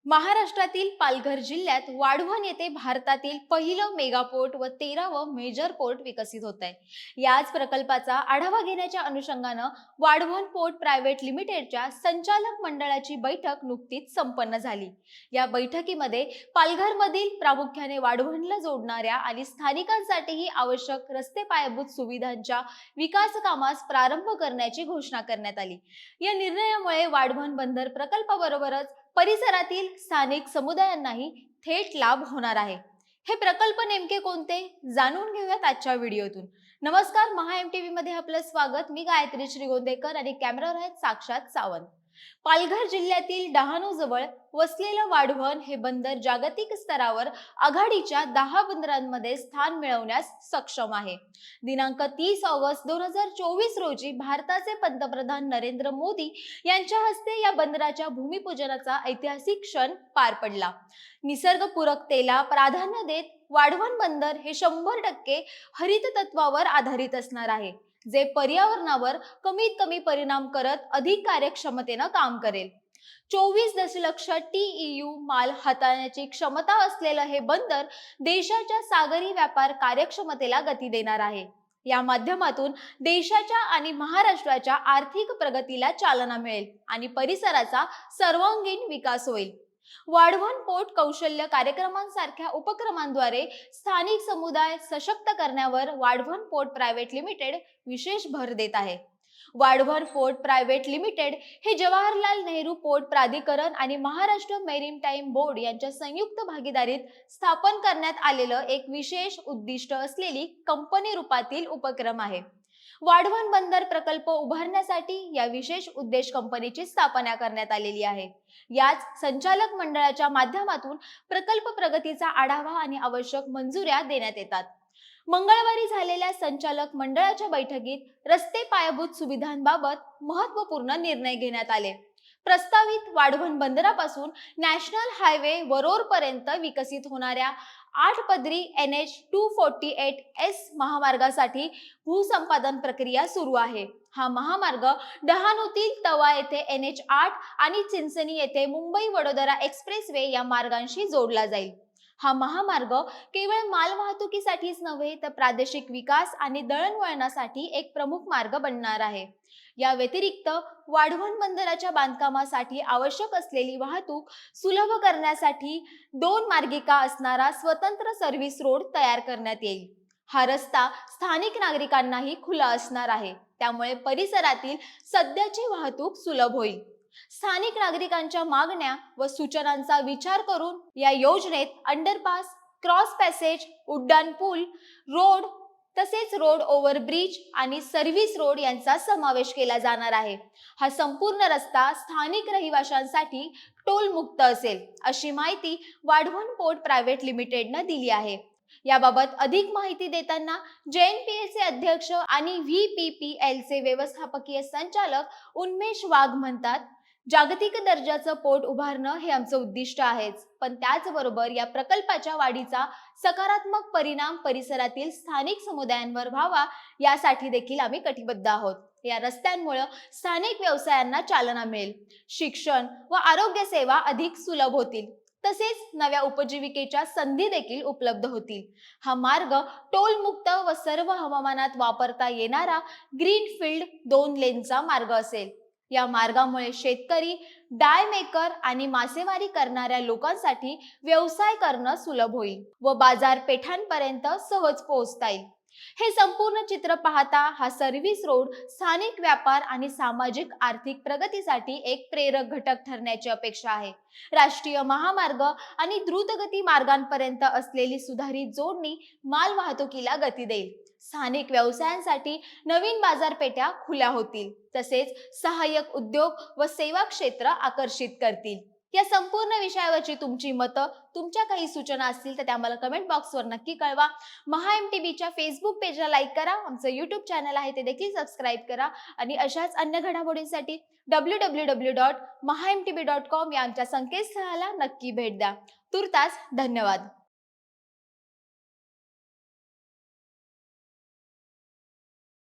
महाराष्ट्रातील पालघर जिल्ह्यात वाढवण येथे भारतातील पहिलं मेगा पोर्ट व 13वं मेजर पोर्ट विकसित होत आहे। याच प्रकल्पाचा आढावा घेण्याच्या अनुषंगानं वाढवण पोर्ट प्रायव्हेट लिमिटेडच्या संचालक मंडळाची बैठक नुकतीच संपन्न झाली। या बैठकीमध्ये पालघरमधील प्रामुख्याने वाढवणला जोडणाऱ्या आणि स्थानिकांसाठीही आवश्यक रस्ते पायाभूत सुविधांच्या विकास कामास प्रारंभ करण्याची घोषणा करण्यात आली। या निर्णयामुळे वाढवण बंदर प्रकल्पाबरोबरच परिसरातील स्थानिक समुदायांनाही थेट लाभ होणार आहे। हे प्रकल्प नेमके कोणते जाणून घेऊयात आजच्या व्हिडिओतून। नमस्कार, महा एमटीव्ही मध्ये आपलं स्वागत। मी गायत्री श्रीगोंदेकर आणि कॅमेरावर आहेत साक्षात सावंत। पालघर जिल्ह्यातील डहाणू जवळ वसलेलं वाढवण हे बंदर जागतिक स्तरावर आघाडीच्या 10 बंदरांमध्ये स्थान मिळवण्यास सक्षम आहे। दिनांक 30 ऑगस्ट 2024 रोजी भारताचे पंतप्रधान नरेंद्र मोदी यांच्या हस्ते या बंदराच्या भूमिपूजनाचा ऐतिहासिक क्षण पार पडला। निसर्गपूरकतेला प्राधान्य देत वाढवण बंदर हे 100% हरित तत्वावर आधारित असणार आहे, जे पर्यावरणावर कमीत कमी परिणाम करत अधिक कार्यक्षमतेने काम करेल। 24 दशलक्ष TEU माल हाताळण्याची क्षमता असलेलं हे बंदर देशाच्या सागरी व्यापार कार्यक्षमतेला गती देणार आहे। या माध्यमातून देशाच्या आणि महाराष्ट्राच्या आर्थिक प्रगतीला चालना मिळेल आणि परिसराचा सर्वांगीण विकास होईल। वाढवण पोर्ट कौशल्य कार्यक्रमांसारख्या उपक्रमांद्वारे स्थानिक समुदाय सशक्त करण्यावर वाढवण पोर्ट प्रायव्हेट लिमिटेड विशेष भर देत आहे। वाढवण पोर्ट प्रायव्हेट लिमिटेड हे जवाहरलाल नेहरू पोर्ट प्राधिकरण आणि महाराष्ट्र मेरीटाईम बोर्ड यांच्या संयुक्त भागीदारीत स्थापन करण्यात आलेलं एक विशेष उद्दिष्ट असलेली कंपनी रूपातील उपक्रम आहे। वाढवण बंदर प्रकल्प उभारण्यासाठी या विशेष उद्देश कंपनीची स्थापना करण्यात आलेली आहे। याच संचालक मंडळाच्या माध्यमातून प्रकल्प प्रगतीचा आढावा आणि आवश्यक मंजुऱ्या देण्यात येतात। मंगळवारी झालेल्या संचालक मंडळाच्या बैठकीत रस्ते पायाभूत सुविधांबाबत महत्त्वपूर्ण निर्णय घेण्यात आले। प्रस्तावित वाढवण बंदरापासून नॅशनल हायवे वरोर पर्यंत विकसित होणाऱ्या 8 पदरी NH 248S महामार्गासाठी भूसंपादन प्रक्रिया सुरू आहे। हा महामार्ग डहाणूतील तवा येथे NH 8 आणि चिंचणी येथे मुंबई वडोदरा एक्सप्रेसवे या मार्गांशी जोडला जाईल। हा महामार्ग केवळ माल वाहतुकीसाठीच नव्हे तर प्रादेशिक विकास आणि दळणवळणासाठी एक प्रमुख मार्ग बनणार आहे। या व्यतिरिक्त वाढवण बंदराच्या बांधकामासाठी आवश्यक असलेली वाहतूक सुलभ करण्यासाठी 2 मार्गिका असणारा स्वतंत्र सर्व्हिस रोड तयार करण्यात येईल। हा रस्ता स्थानिक नागरिकांनाही खुला असणार आहे, त्यामुळे परिसरातील सध्याची वाहतूक सुलभ होईल। स्थानिक नागरिकांच्या मागण्या व सूचनांचा विचार करून या योजनेत अंडरपास, क्रॉस पॅसेज, उड्डाण पूल, रोड तसेच रोड ओव्हर ब्रिज आणि सर्व्हिस रोड यांचा समावेश केला जाणार आहे। हा संपूर्ण रस्ता स्थानिक रहिवाशांसाठी टोल मुक्त असेल, अशी माहिती वाढवण पोर्ट प्रायव्हेट लिमिटेडने दिली आहे। याबाबत अधिक माहिती देताना JNPA चे अध्यक्ष आणि VPPL चे व्यवस्थापकीय संचालक उन्मेष वाघ म्हणतात, जागतिक दर्जाचं पोर्ट उभारणं हे आमचं उद्दिष्ट आहेच, पण त्याचबरोबर या प्रकल्पाच्या वाढीचा सकारात्मक परिणाम परिसरातील स्थानिक समुदायांवर व्हावा यासाठी देखील आम्ही कटिबद्ध आहोत। या रस्त्यांमुळे स्थानिक व्यवसायांना चालना मिळेल, शिक्षण व आरोग्य सेवा अधिक सुलभ होतील, तसेच नव्या उपजीविकेच्या संधी देखील उपलब्ध होतील। हा मार्ग टोल मुक्त व सर्व हवामानात वापरता येणारा ग्रीनफील्ड 2 लेनचा मार्ग असेल। या मार्गामुळे शेतकरी, डाय मेकर आणि मासेमारी करणाऱ्या लोकांसाठी व्यवसाय करणं सुलभ होईल व बाजारपेठांपर्यंत सहज पोहोचता येईल। हे संपूर्ण चित्र पाहता हा सर्व्हिस रोड स्थानिक व्यापार आणि सामाजिक आर्थिक प्रगतीसाठी एक प्रेरक घटक ठरण्याची अपेक्षा आहे। राष्ट्रीय महामार्ग आणि द्रुतगती मार्गांपर्यंत असलेली सुधारित जोडणी माल वाहतुकीला गती देईल, स्थानिक व्यवसायांसाठी नवीन बाजारपेठा खुल्या होतील, तसेच सहाय्यक उद्योग व सेवा क्षेत्र आकर्षित करतील। या संपूर्ण विषयावरची तुमची मतं, तुमच्या काही सूचना असतील तर त्या मला कमेंट बॉक्सवर नक्की कळवा। महा एमटीव्हीच्या फेसबुक पेजला लाईक करा, आमचं YouTube चॅनल आहे ते देखील सबस्क्राईब करा आणि अशाच अन्य घडामोडींसाठी www.mahamtv.com या आमच्या संकेतस्थळाला नक्की भेट द्या। तुर्तास धन्यवाद।